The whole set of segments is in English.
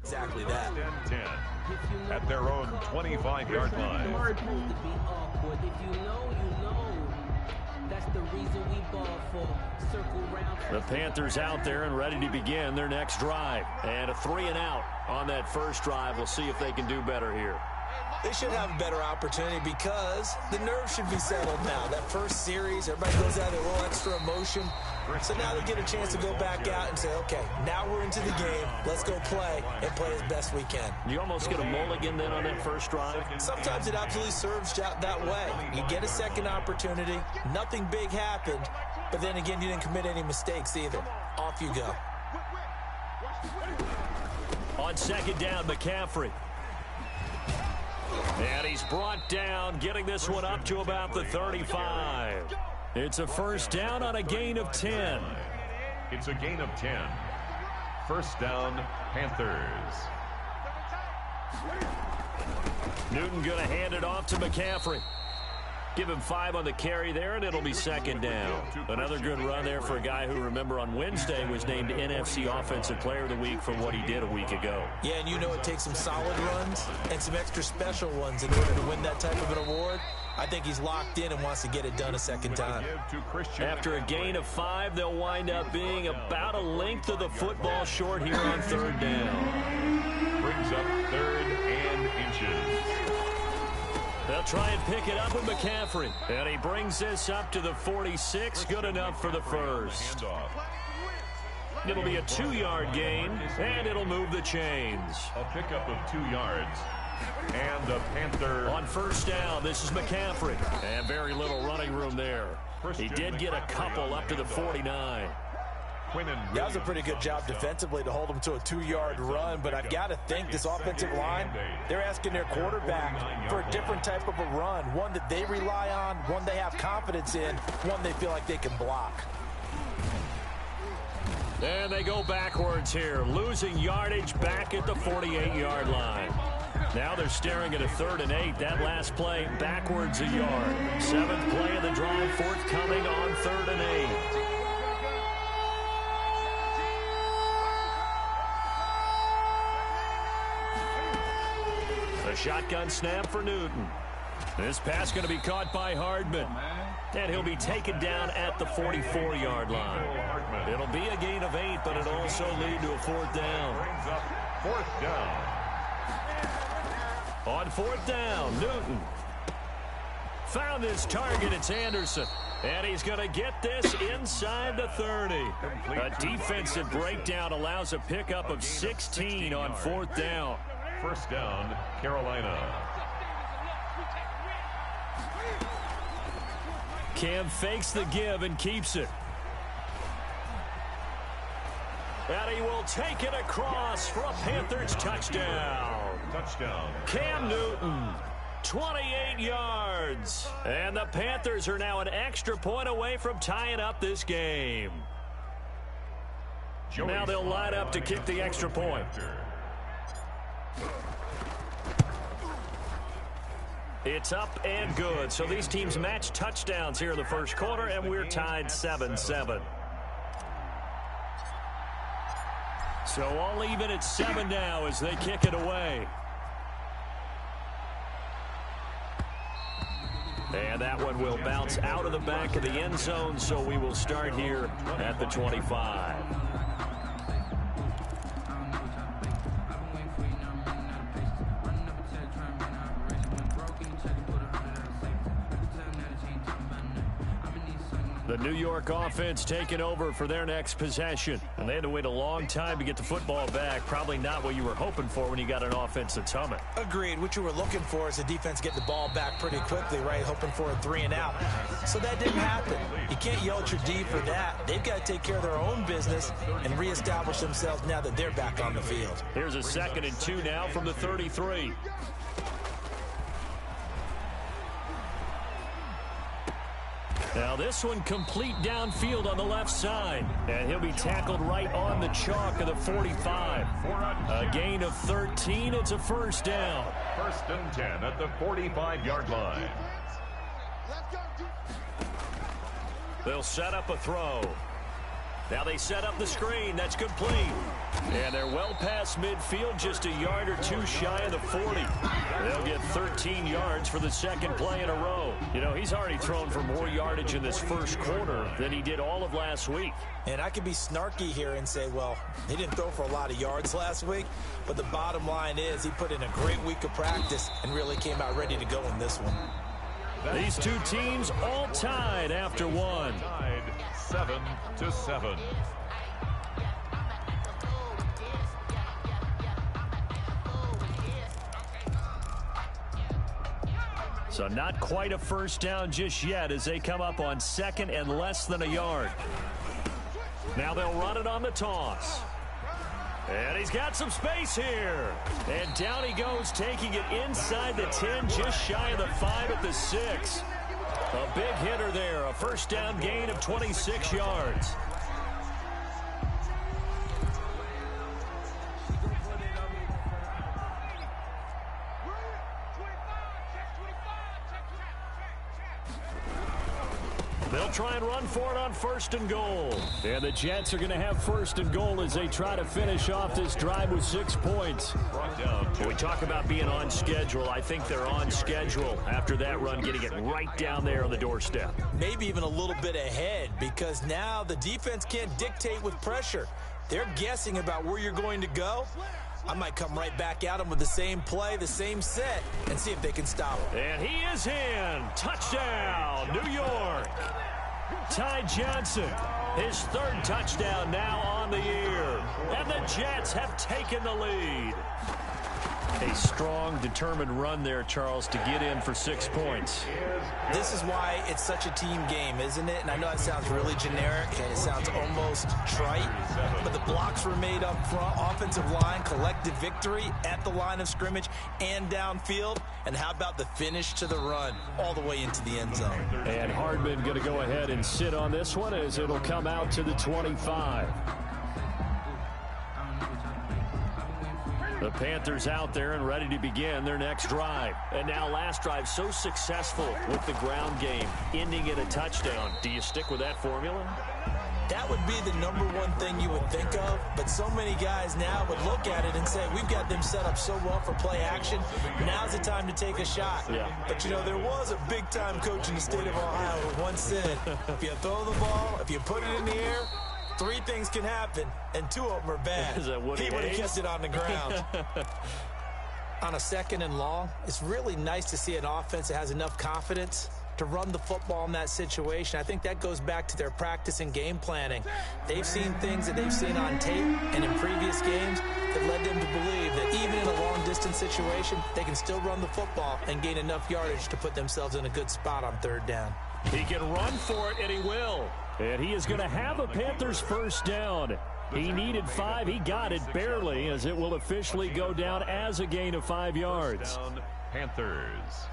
Exactly that. 10 at their own 25-yard line. That's the reason we ball for. Circle round. The Panthers out there and ready to begin their next drive. And a 3-and-out on that first drive. We'll see if they can do better here. They should have a better opportunity because the nerves should be settled now. That first series, everybody goes out with a little extra emotion. So now they get a chance to go back out and say, okay, now we're into the game. Let's go play and play as best we can. You almost get a mulligan then on that first drive? Sometimes it absolutely serves that way. You get a second opportunity. Nothing big happened. But then again, you didn't commit any mistakes either. Off you go. On second down, McCaffrey. And he's brought down, getting this one up to about the 35. It's a first down on a gain of 10. It's a gain of 10. First down, Panthers. Newton going to hand it off to McCaffrey. Give him 5 on the carry there, and it'll be second down. Another good run there for a guy who, remember, on Wednesday was named NFC Offensive Player of the Week for what he did a week ago. Yeah, and you know it takes some solid runs and some extra special ones in order to win that type of an award. I think he's locked in and wants to get it done a second time. After a gain of 5, they'll wind up being about a length of the football short here on third down. Brings up 3rd and inches. They'll try and pick it up with McCaffrey. And he brings this up to the 46. Good enough for the first. It'll be a 2-yard gain, and it'll move the chains. A pickup of 2 yards. And the Panther. On first down, this is McCaffrey. And very little running room there. He did get a couple up to the 49. That was a pretty good job defensively to hold him to a 2-yard run, but I've got to think this offensive line, they're asking their quarterback for a different type of a run, one that they rely on, one they have confidence in, one they feel like they can block. And they go backwards here, losing yardage back at the 48-yard line. Now they're staring at a 3rd and 8. That last play backwards a yard. 7th play of the drive, forthcoming on 3rd and 8. A shotgun snap for Newton. This pass going to be caught by Hardman. And he'll be taken down at the 44-yard line. It'll be a gain of 8, but it'll also lead to a 4th down. Brings up 4th down. On 4th down, Newton found his target. It's Anderson. And he's going to get this inside the 30. A defensive breakdown allows a pickup of 16 on 4th down. First down, Carolina. Cam fakes the give and keeps it. And he will take it across for a Panthers touchdown. Touchdown. Cam Newton, 28 yards. And the Panthers are now an extra point away from tying up this game. Now they'll line up to kick the extra point. It's up and good. So these teams match touchdowns here in the first quarter, and we're tied 7-7. So all even at 7 now as they kick it away. And that one will bounce out of the back of the end zone, so we will start here at the 25. The New York offense taking over for their next possession. And they had to wait a long time to get the football back. Probably not what you were hoping for when you got an offense that's humming. Agreed. What you were looking for is the defense getting the ball back pretty quickly, right? Hoping for a 3-and-out. So that didn't happen. You can't yell at your D for that. They've got to take care of their own business and reestablish themselves now that they're back on the field. Here's a 2nd and 2 now from the 33. Now this one complete downfield on the left side. And he'll be tackled right on the chalk of the 45. A gain of 13. It's a first down. 1st and 10 at the 45-yard line. They'll set up a throw. Now they set up the screen. That's complete. And they're well past midfield, just a yard or two shy of the 40. They'll get 13 yards for the second play in a row. You know, he's already thrown for more yardage in this first quarter than he did all of last week. And I could be snarky here and say, well, he didn't throw for a lot of yards last week, but the bottom line is he put in a great week of practice and really came out ready to go in this one. These two teams all tied after one. Tied 7-7. So not quite a first down just yet as they come up on second and less than a yard. Now they'll run it on the toss. And he's got some space here. And down he goes, taking it inside the 10, just shy of the 5 at the 6. A big hitter there, a first down gain of 26 yards. They'll try and run for it on first and goal. And the Jets are going to have first and goal as they try to finish off this drive with 6 points. When we talk about being on schedule, I think they're on schedule after that run, getting it right down there on the doorstep. Maybe even a little bit ahead, because now the defense can't dictate with pressure. They're guessing about where you're going to go. I might come right back at them with the same play, the same set, and see if they can stop him. And he is in. Touchdown, New York. Ty Johnson, his third touchdown now on the year. And the Jets have taken the lead. A strong, determined run there, Charles, to get in for 6 points. This is why it's such a team game, isn't it? And I know it sounds really generic and it sounds almost trite, but the blocks were made up front, offensive line, collective victory at the line of scrimmage and downfield. And how about the finish to the run all the way into the end zone? And Hardman going to go ahead and sit on this one as it'll come out to the 25. The Panthers out there and ready to begin their next drive. And now last drive so successful with the ground game, ending in a touchdown. Do you stick with that formula? That would be the number one thing you would think of, but so many guys now would look at it and say, we've got them set up so well for play action. Now's the time to take a shot. Yeah. But, you know, there was a big-time coach in the state of Ohio who once said, if you throw the ball, if you put it in the air, 3 things can happen, and 2 of them are bad. Is that what he would have kept it on the ground. On a second and long, it's really nice to see an offense that has enough confidence to run the football in that situation. I think that goes back to their practice and game planning. They've seen things that they've seen on tape and in previous games that led them to believe that even in a long-distance situation, they can still run the football and gain enough yardage to put themselves in a good spot on third down. He can run for it, and he will. And he is going to have a Panthers first down. He needed 5. He got it barely, as it will officially go down as a gain of 5 yards. Panthers.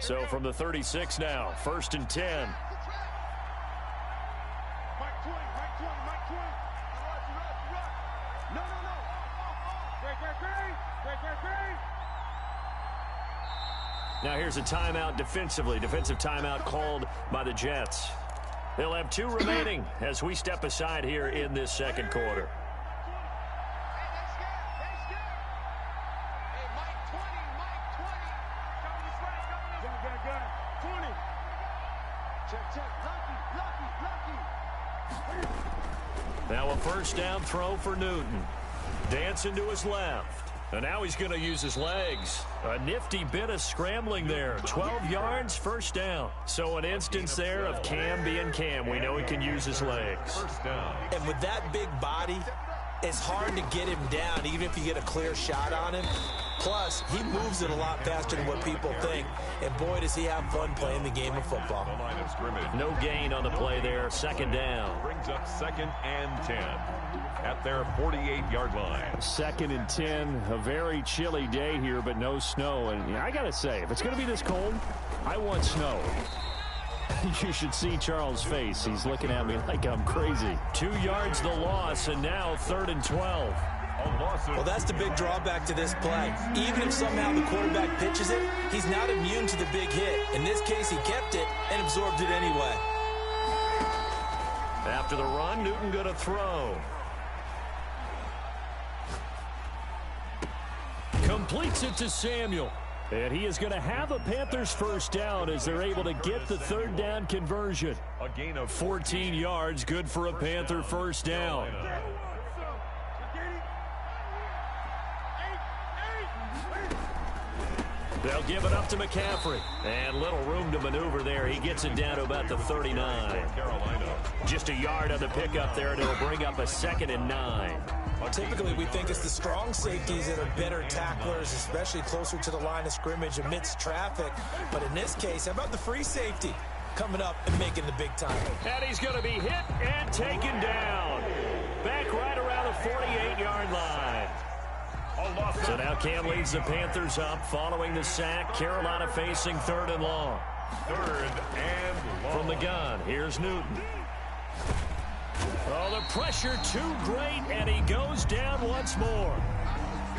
So from the 36 now, 1st and 10. Now here's a timeout defensively. Defensive timeout called by the Jets. They'll have 2 remaining as we step aside here in this second quarter. Now a first down throw for Newton. Dancing to his left. And now he's going to use his legs. A nifty bit of scrambling there. 12 yards, first down. So an instance there of Cam being Cam. We know he can use his legs. First down. And with that big body, it's hard to get him down, even if you get a clear shot on him. Plus, he moves it a lot faster than what people think. And boy, does he have fun playing the game of football. The line of scrimmage. No gain on the play there. Second down. Brings up 2nd and 10 at their 48-yard line. 2nd and 10. A very chilly day here, but no snow. And I got to say, if it's going to be this cold, I want snow. You should see Charles' face. He's looking at me like I'm crazy. 2 yards the loss, and now 3rd and 12. Well, that's the big drawback to this play. Even if somehow the quarterback pitches it, he's not immune to the big hit. In this case, he kept it and absorbed it anyway. After the run, Newton going to throw. Completes it to Samuel. And he is going to have a Panthers first down as they're able to get the third down conversion. A gain of 14 yards, good for a Panther first down. They'll give it up to McCaffrey. And little room to maneuver there. He gets it down to about the 39. Just a yard on the pickup there, and it'll bring up a 2nd and 9. Well, typically, we think it's the strong safeties that are better tacklers, especially closer to the line of scrimmage amidst traffic. But in this case, how about the free safety coming up and making the big time? And he's going to be hit and taken down. Back right around the 48-yard line. So now Cam leads the Panthers up following the sack. Carolina facing 3rd and long. 3rd and long. From the gun, here's Newton. Oh, the pressure too great, and he goes down once more.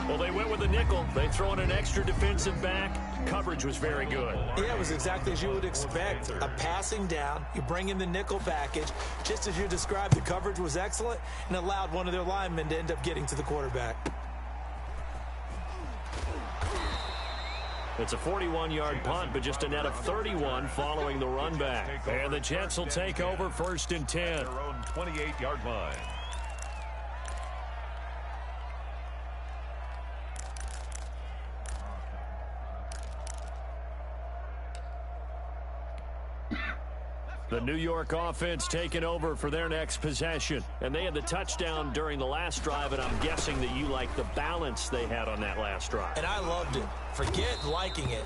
Well, they went with the nickel. They throw in an extra defensive back. Coverage was very good. Yeah, it was exactly as you would expect. A passing down, you bring in the nickel package. Just as you described, the coverage was excellent and allowed one of their linemen to end up getting to the quarterback. It's a 41-yard punt, but just a net of 31 following the run back. And the Jets will take over 1st and 10. Their own 28-yard line. The New York offense taking over for their next possession. And they had the touchdown during the last drive, and I'm guessing that you like the balance they had on that last drive. And I loved it. Forget liking it.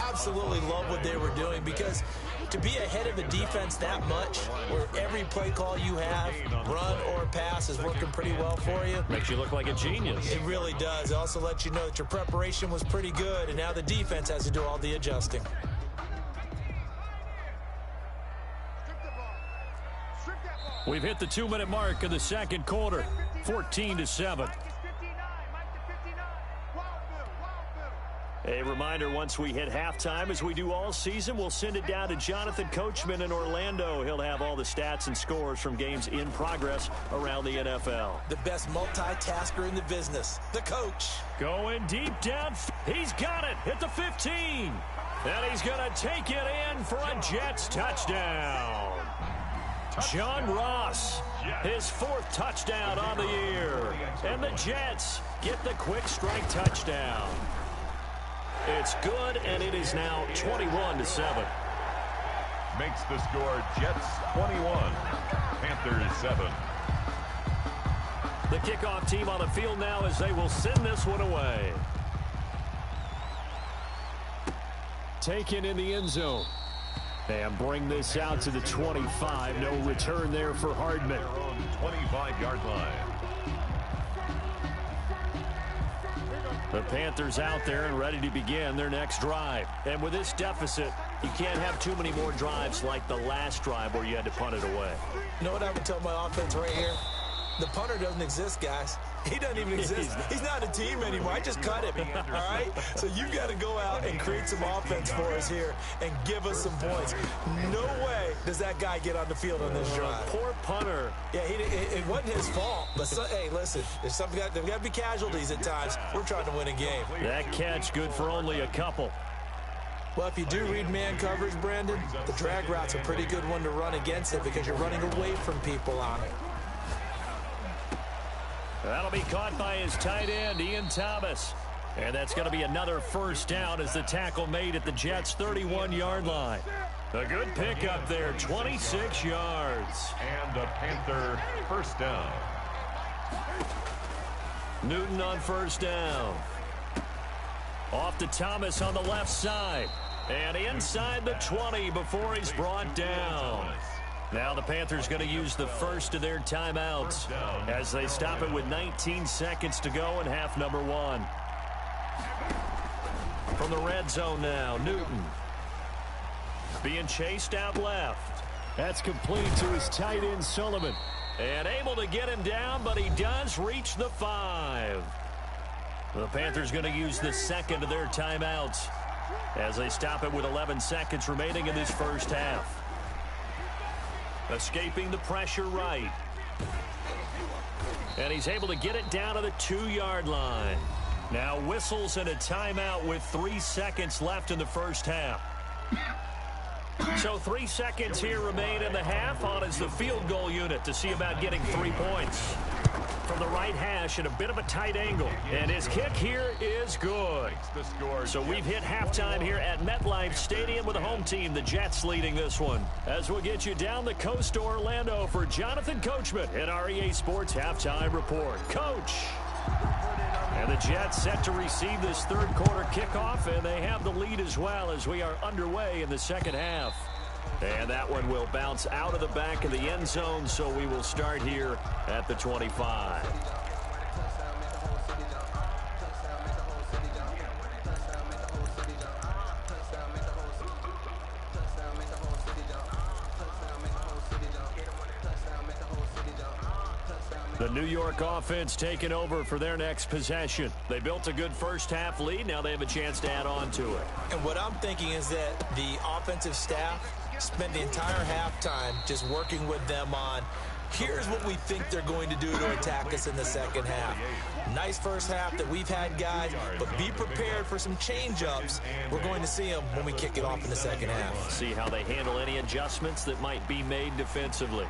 Absolutely love what they were doing, because to be ahead of the defense that much, where every play call you have, run or pass, is working pretty well for you. Makes you look like a genius. It really does. It also lets you know that your preparation was pretty good, and now the defense has to do all the adjusting. We've hit the 2-minute mark of the second quarter, 14-7. A reminder, once we hit halftime, as we do all season, we'll send it down to Jonathan Coachman in Orlando. He'll have all the stats and scores from games in progress around the NFL. The best multitasker in the business, the coach. Going deep down. He's got it at the 15. And he's going to take it in for a Jets touchdown. John Ross, his 4th touchdown on the year. And the Jets get the quick strike touchdown. It's good, and it is now 21-7. Makes the score Jets 21, Panthers 7. The kickoff team on the field now as they will send this one away. Taken in the end zone. And bring this out to the 25. No return there for Hardman. Their own 25-yard line. The Panthers out there and ready to begin their next drive. And with this deficit, you can't have too many more drives like the last drive where you had to punt it away. You know what I would tell my offense right here? The punter doesn't exist, guys. He doesn't even exist. He's not a team anymore. I just cut him, all right? So you got to go out and create some offense for us here and give us some points. No way does that guy get on the field on this drive. Poor punter. Yeah, it wasn't his fault. But, hey, listen, there's got to be casualties at times. We're trying to win a game. That catch good for only a couple. Well, if you do read man coverage, Brandon, the drag route's a pretty good one to run against it because you're running away from people on it. That'll be caught by his tight end, Ian Thomas. And that's going to be another first down as the tackle made at the Jets' 31-yard line. A good pickup there, 26 yards. And a Panther first down. Newton on first down. Off to Thomas on the left side. And inside the 20 before he's brought down. Now the Panthers going to use the first of their timeouts as they stop it with 19 seconds to go in half number 1. From the red zone now, Newton. Being chased out left. That's complete to his tight end, Sullivan. And able to get him down, but he does reach the 5. The Panthers going to use the second of their timeouts as they stop it with 11 seconds remaining in this first half. Escaping the pressure right. And he's able to get it down to the 2-yard line. Now whistles and a timeout with 3 seconds left in the first half. So 3 seconds here remain in the half. On is the field goal unit to see about getting 3 points. From the right hash at a bit of a tight angle. And his kick here is good. So we've hit halftime here at MetLife Stadium with the home team, the Jets, leading this one. As we'll get you down the coast to Orlando for Jonathan Coachman at our EA Sports Halftime Report. Coach. And the Jets set to receive this third quarter kickoff, and they have the lead as well as we are underway in the second half. And that one will bounce out of the back of the end zone, so we will start here at the 25. The New York offense taking over for their next possession. They built a good first half lead. Now they have a chance to add on to it. And what I'm thinking is that the offensive staff spent the entire halftime just working with them on, here's what we think they're going to do to attack us in the second half. Nice first half that we've had, guys, but be prepared for some change-ups. We're going to see them when we kick it off in the second half. See how they handle any adjustments that might be made defensively.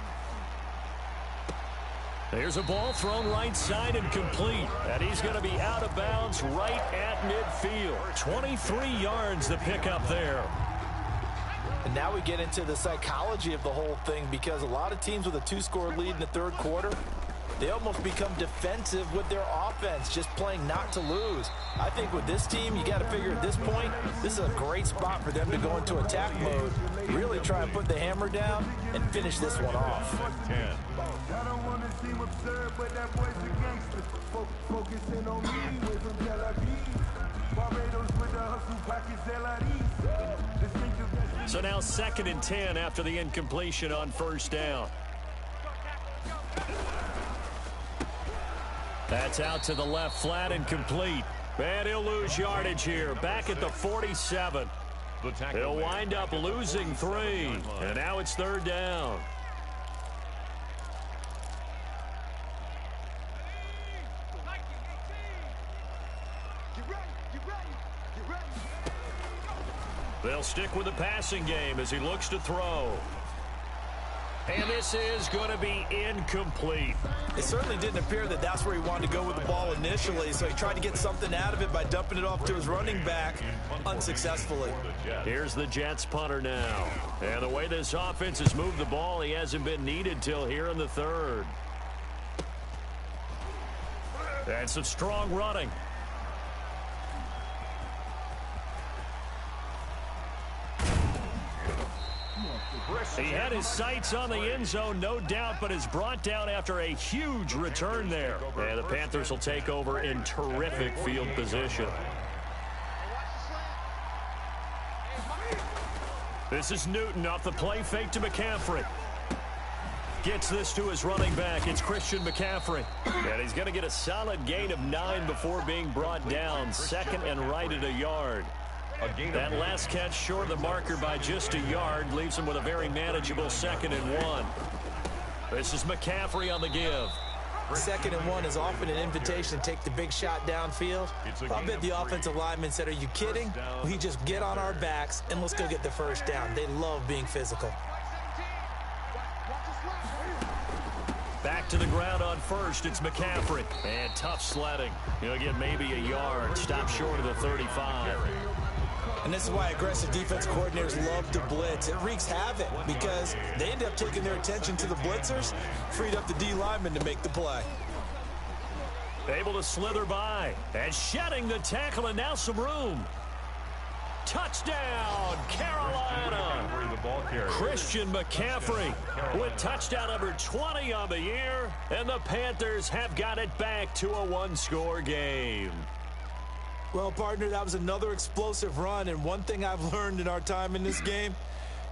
There's a ball thrown right side and complete. And he's going to be out of bounds right at midfield. 23 yards the pickup there. And now we get into the psychology of the whole thing, because a lot of teams with a 2-score lead in the third quarter, they almost become defensive with their offense, just playing not to lose. I think with this team, you got to figure at this point, this is a great spot for them to go into attack mode, really try and put the hammer down and finish this one off. I don't want to seem absurd, but that boy's a gangster. Focusing on me with some Tel Aviv. Barbados with the hustle pockets, So now 2nd and 10 after the incompletion on first down. That's out to the left flat and complete. And he'll lose yardage here. Back at the 47. He'll wind up losing 3. And now it's 3rd down. They'll stick with the passing game as he looks to throw. And this is going to be incomplete. It certainly didn't appear that that's where he wanted to go with the ball initially, so he tried to get something out of it by dumping it off to his running back unsuccessfully. Here's the Jets punter now. And the way this offense has moved the ball, he hasn't been needed till here in the 3rd. And some strong running. He had his sights on the end zone, no doubt, but is brought down after a huge return there. And the Panthers will take over in terrific field position. This is Newton off the play fake to McCaffrey. Gets this to his running back. It's Christian McCaffrey. And he's going to get a solid gain of 9 before being brought down. 2nd and right at a yard. That last catch short of the marker by just a yard leaves him with a very manageable 2nd and 1. This is McCaffrey on the give. 2nd and 1 is often an invitation to take the big shot downfield. I bet the offensive lineman said, are you kidding? We just get on our backs and let's go get the first down. They love being physical. Back to the ground on first. It's McCaffrey. And tough sledding. He'll get maybe a yard. Stop short of the 35. And this is why aggressive defense coordinators love to blitz. It wreaks havoc because they end up taking their attention to the blitzers, freed up the D lineman to make the play. Able to slither by and shedding the tackle, and now some room. Touchdown, Carolina. Christian McCaffrey with touchdown number 20 on the year, and the Panthers have got it back to a 1-score game. Well, partner, that was another explosive run, and one thing I've learned in our time in this game,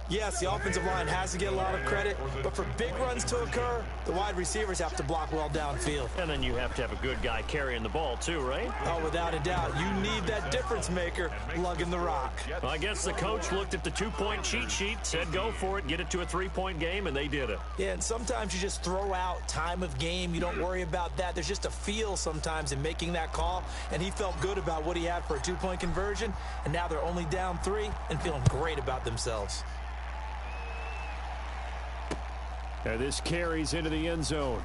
Yes, the offensive line has to get a lot of credit, but for big runs to occur, the wide receivers have to block well downfield. And then you have to have a good guy carrying the ball too, right? Oh, without a doubt. You need that difference maker lugging the rock. Well, I guess the coach looked at the two-point cheat sheet, said go for it, get it to a three-point game, and they did it. Yeah, and sometimes you just throw out time of game. You don't worry about that. There's just a feel sometimes in making that call, and he felt good about what he had for a two-point conversion, and now they're only down 3 and feeling great about themselves. And this carries into the end zone.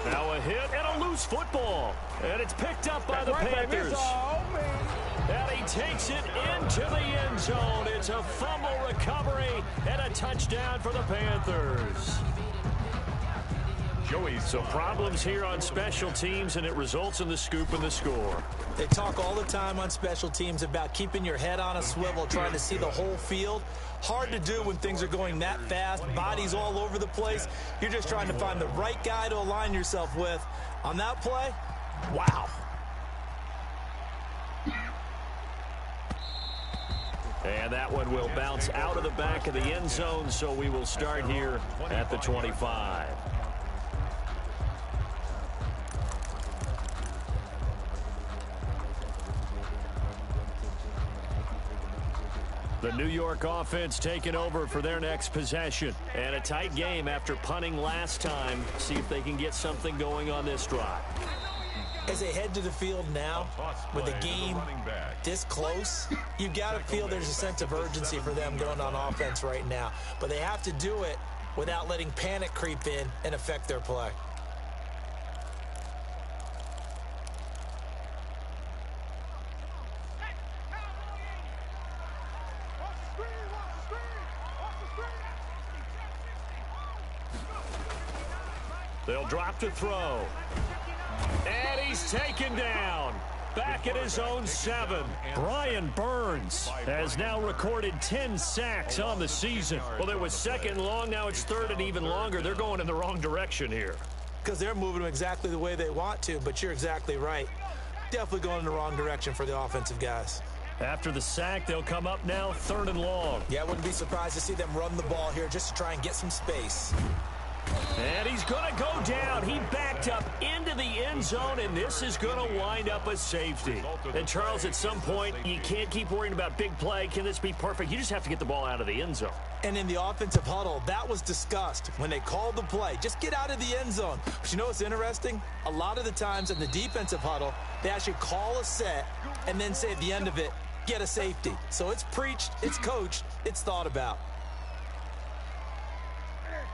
Now a hit and a loose football. And it's picked up by the Panthers. And he takes it into the end zone. It's a fumble recovery and a touchdown for the Panthers. So problems here on special teams, and it results in the scoop and the score. They talk all the time on special teams about keeping your head on a swivel, trying to see the whole field. Hard to do when things are going that fast, bodies all over the place. You're just trying to find the right guy to align yourself with. On that play, wow. And that one will bounce out of the back of the end zone, so we will start here at the 25. The New York offense taking over for their next possession. And a tight game after punting last time. See if they can get something going on this drive. As they head to the field now, with the game this close, you've got to feel there's a sense of urgency for them going on offense right now. But they have to do it without letting panic creep in and affect their play. They'll drop to throw. And he's taken down. Back at his own 7. Brian Burns has now recorded 10 sacks on the season. Well, it was second long. Now it's third and even longer. They're going in the wrong direction here. Because they're moving them exactly the way they want to, but you're exactly right. Definitely going in the wrong direction for the offensive guys. After the sack, they'll come up now third and long. Yeah, I wouldn't be surprised to see them run the ball here just to try and get some space. And he's going to go down. He backed up into the end zone, and this is going to wind up a safety. And, Charles, at some point, you can't keep worrying about big play. Can this be perfect? You just have to get the ball out of the end zone. And in the offensive huddle, that was discussed when they called the play. Just get out of the end zone. But you know what's interesting? A lot of the times in the defensive huddle, they actually call a set and then say at the end of it, get a safety. So it's preached, it's coached, it's thought about.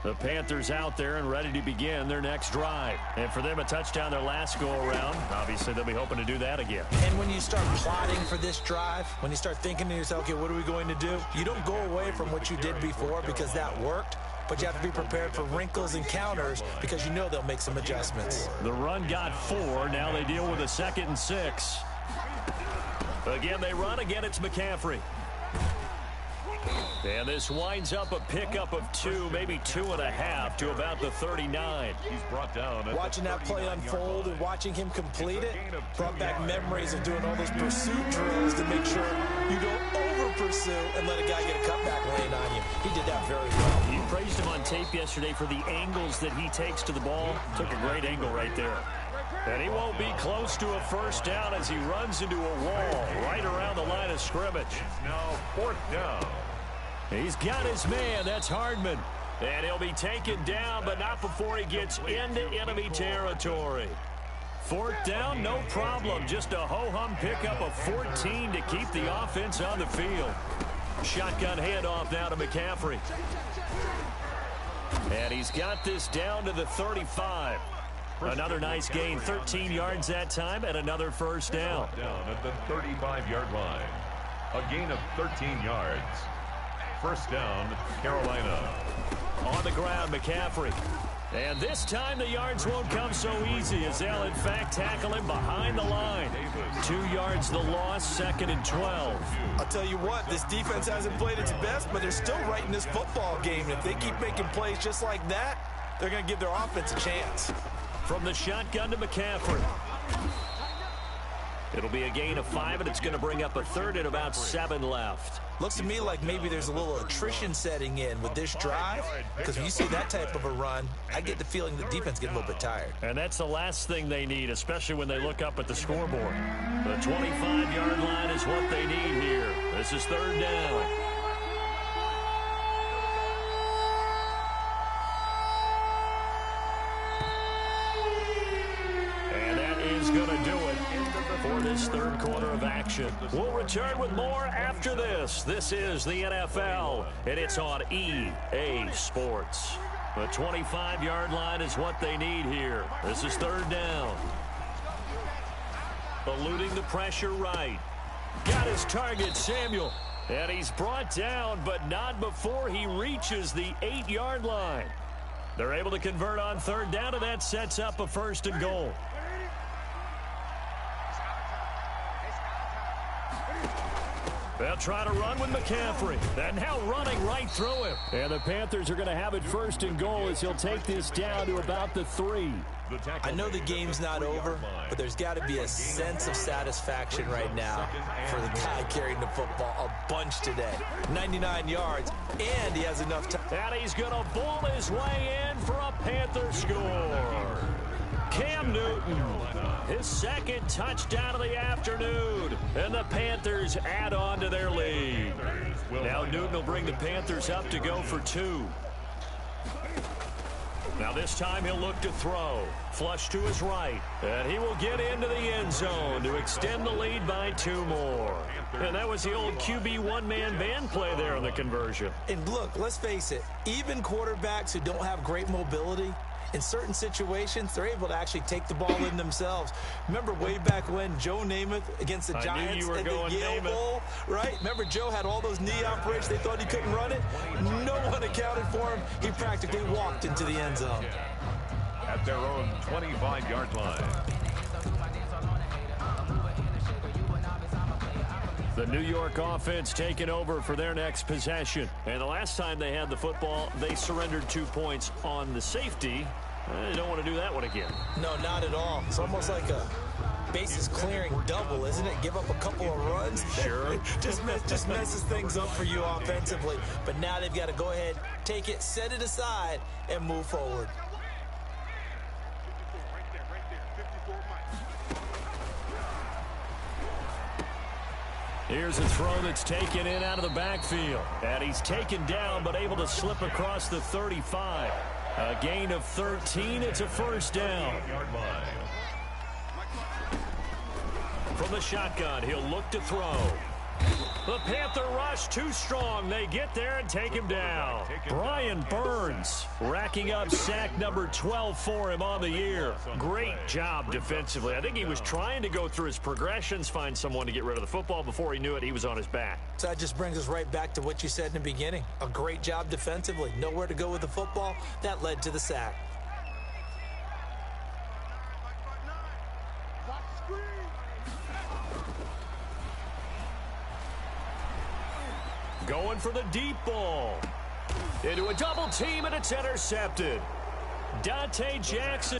The Panthers out there and ready to begin their next drive. And for them, a touchdown their last go-around. Obviously, they'll be hoping to do that again. And when you start plotting for this drive, when you start thinking to yourself, okay, what are we going to do? You don't go away from what you did before because that worked, but you have to be prepared for wrinkles and counters because you know they'll make some adjustments. The run got 4. Now they deal with a 2nd and 6. Again, they run. Again, it's McCaffrey. And this winds up a pickup of 2, maybe 2.5 to about the 39. He's brought down. Watching that play unfold and watching him complete it brought back memories of doing all those pursuit drills to make sure you don't over-pursue and let a guy get a cutback lane on you. He did that very well. You praised him on tape yesterday for the angles that he takes to the ball. Took a great angle right there. And he won't be close to a first down as he runs into a wall right around the line of scrimmage. It's now 4th down. He's got his man. That's Hardman. And he'll be taken down, but not before he gets into enemy territory. 4th down, no problem. Just a ho-hum pickup of 14 to keep the offense on the field. Shotgun handoff now to McCaffrey. And he's got this down to the 35. Another nice gain, 13 yards that time, and another first down. Down at the 35-yard line. A gain of 13 yards. First down, Carolina. On the ground, McCaffrey. And this time the yards won't come so easy as they'll, in fact, tackle him behind the line. 2 yards the loss, 2nd and 12. I'll tell you what, this defense hasn't played its best, but they're still right in this football game. If they keep making plays just like that, they're going to give their offense a chance. From the shotgun to McCaffrey. It'll be a gain of 5, and it's going to bring up a third and about 7 left. Looks to me like maybe there's a little attrition setting in with this drive, because when you see that type of a run, I get the feeling the defense getting a little bit tired. And that's the last thing they need, especially when they look up at the scoreboard. The 25-yard line is what they need here. This is third down. And that is going to do it for this third quarter of action. We'll return with more after this. This is the NFL, and it's on EA Sports. The 25-yard line is what they need here. This is third down. Eluding the pressure right. Got his target, Samuel. And he's brought down, but not before he reaches the 8-yard line. They're able to convert on third down, and that sets up a 1st and goal. They'll try to run with McCaffrey. And now running right through him. And the Panthers are going to have it 1st and goal as he'll take this down to about the 3. I know the game's not over, but there's got to be a sense of satisfaction right now for the guy carrying the football a bunch today. 99 yards, and he has enough time. And he's going to bowl his way in for a Panther score. Cam Newton, his 2nd touchdown of the afternoon, and the Panthers add on to their lead. Now Newton will bring the Panthers up to go for 2. Now this time he'll look to throw. Flush to his right. And he will get into the end zone to extend the lead by 2 more. And that was the old QB one-man band play there on the conversion. And look, let's face it, even quarterbacks who don't have great mobility, in certain situations, they're able to actually take the ball in themselves. Remember way back when Joe Namath against the Giants in the Yale Bowl, right? Remember Joe had all those knee operations. They thought he couldn't run it. No one accounted for him. He practically walked into the end zone. At their own 25-yard line. The New York offense taking over for their next possession. And the last time they had the football, they surrendered 2 points on the safety. They don't want to do that one again. No, not at all. It's almost like a bases clearing double, isn't it? Give up a couple of runs. Sure. just messes things up for you offensively. But now they've got to go ahead, take it, set it aside, and move forward. Here's a throw that's taken in out of the backfield. And he's taken down, but able to slip across the 35. A gain of 13. It's a 1st down. From the shotgun, he'll look to throw. The Panther rush too strong. They get there and take him down. Brian Burns racking up sack number 12 for him on the year. Great job defensively. I think he was trying to go through his progressions, find someone to get rid of the football. Before he knew it, he was on his back. So that just brings us right back to what you said in the beginning. A great job defensively. Nowhere to go with the football. That led to the sack. Going for the deep ball. Into a double team, and it's intercepted. Dante Jackson.